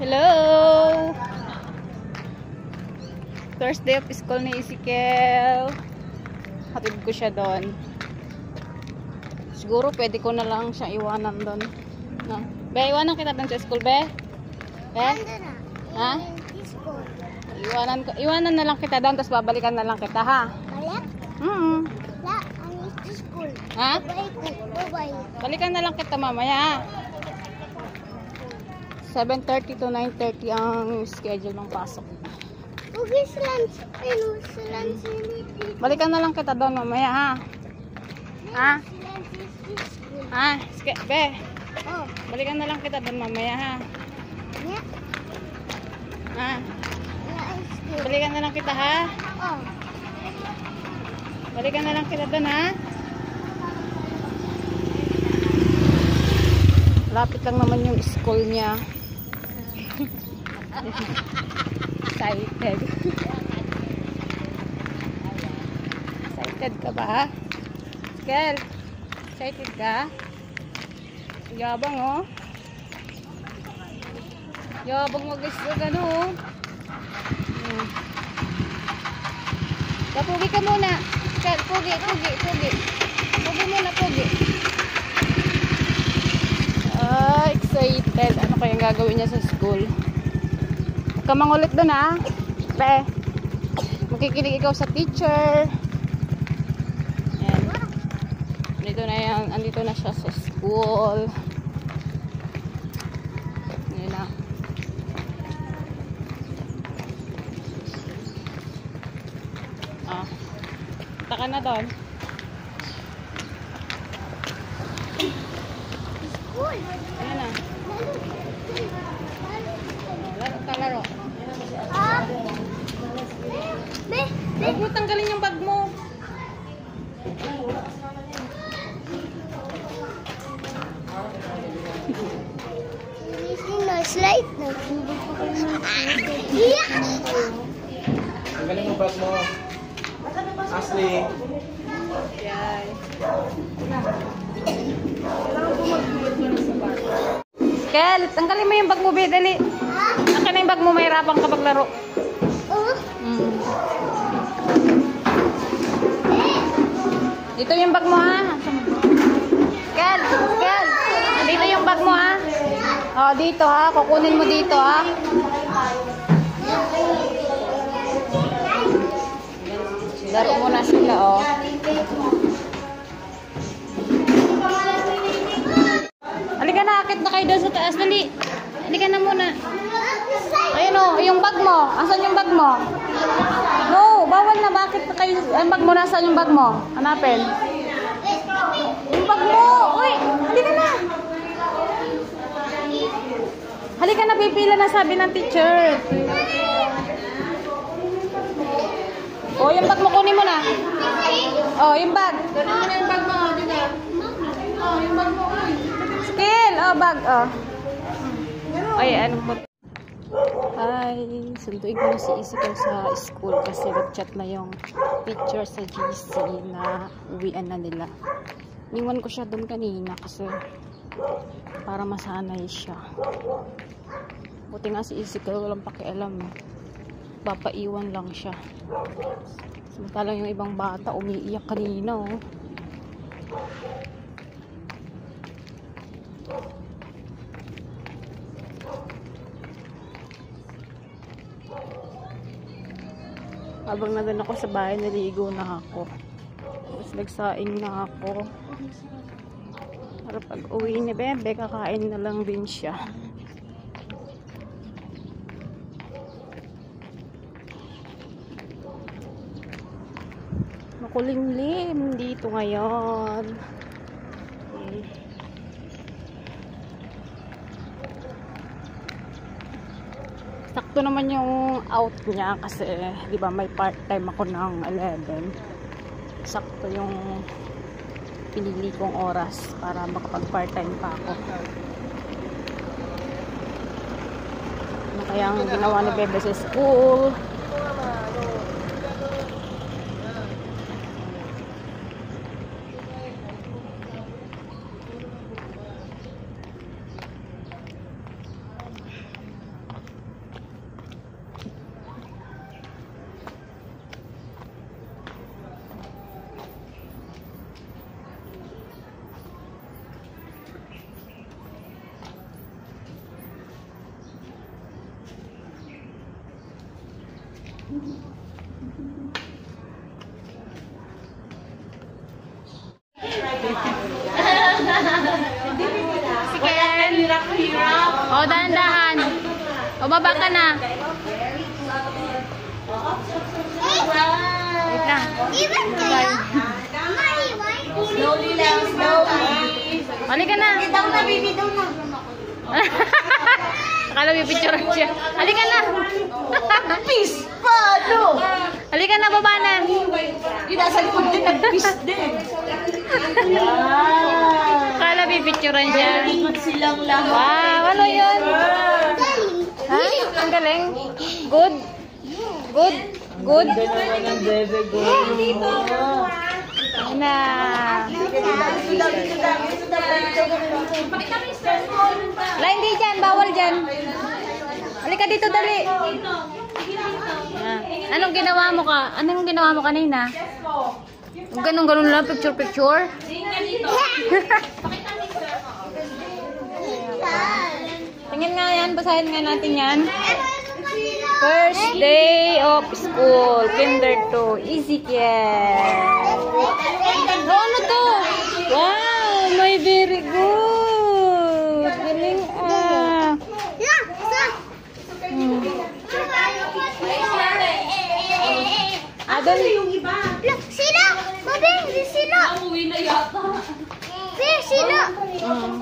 Hello! First day of school ni Ezekiel. Hatid ko siya doon. Siguro pwede ko na lang siya iwanan doon. No? Be, iwanan kita doon sa school, Be? Be? Ha? Iwanan na lang kita doon, tapos babalikan na lang kita, ha? Balik? La, ang school. Ha? Bye-bye. Balikan na lang kita mamaya, ha? 7:30 to 9:30 ang schedule ng pasok. Okay, silang Balikan na lang kita doon mamaya, ha? Ha? Ha? Be, Oh, balikan na lang kita doon mamaya, ha? yeah. Ha? Ang school. Balikan na lang kita, ha? Oh, Balikan na lang kita doon, ha? Lapit lang naman yung school niya. Excited. Excited ka ba? Kel, excited ka? Yabang, oh. Yabang mag-gusto ka, no? Pugi ka muna. Kel, pugi. Pugi muna, pugi. Excited. Ano kayang gagawin niya sa school? Huwag ka mangulit doon, ha? Be, makikinig ikaw sa teacher. Ayan. Andito na siya sa school. Ayan na. Taka na doon. Ayan na. Laro. ah. Be, Huwag mo tanggalin yung bag mo. na slide na. Yeah. Tanggalin mo bag mo. Ashley. Yan. Kel, tanggalin mo yung bag mo, Be. Dali. Akin na yung bag mo, mahirapan kapag laro. Oh. Dito yung bag mo, ha? Kel, dito yung bag mo, ha? Oh, dito, ha? Kukunin mo dito, ha? Laro mo na sila, oh. Halika na, akit na kayo doon sa taas. Dali. Halika na muna. Ayun, oh, yung bag mo. Asan yung bag mo? No, bawal na. Bakit pa kayo? Ang bag mo, nasaan yung bag mo? Hanapin. Yung bag mo. Uy, halika na. Halika na, pipila na, sabi ng teacher. Oh, yung bag mo, kunin mo na. Oh, yung bag. Kunin mo na yung bag mo. Oh, yung bag mo. Skill. Oh, bag. Oh. Ay, ano po? Hi. Sunduin ko na si Ezekiel sa school kasi nag-chat na yung teacher sa GC na uwian na nila. Niwan ko siya doon kanina kasi para masanay siya. Buti nga si Ezekiel walang pakialam. Papaiwan lang siya. Samantalang yung ibang bata umiiyak kanina, oh. Habang nandun ako sa bahay, naligo na ako. Tapos nagsaing na ako. Para pag uwi ni Bebe, kakain na lang din siya. Makulimlim dito ngayon. Sakto naman yung out niya kasi di ba may part-time ako ng 11. Sakto yung pinili kong oras para makapag-part-time pa ako. Ano kaya ang ginawa ni Bebe sa school? Si Ken. O, dahan-dahan. O, baba ka na. Wait na. Even kaya? Slowly lang, slowly. Halika na. Daw na, baby, daw na. Akala may picture siya. Halika na. Peace! Paano? Halika na, baba na. Yung nasa likod din, nag-peace din. Akala may picturean siya. Ikot silang lahat. Wow, ano yun? Ha? Ang galing. Good? Good? Good? naman ang bebe ko. Ayun na. Wala, hindi dyan. Bawal dyan. Halika dito, dali. Ah. Anong ginawa mo ka? Anong ginawa mo kanina? Ganun-ganun lang, picture-picture. Tingin nga yan, basahin nga natin yan. First day of school, Kinder 2, Ezekiel. Oh, ano to? Wow, my very good. Galing ah. Yeah, stop. Hmm. Adon, Look, sila! Babi, di sila! Uwi na yata. Be, sila! hmm.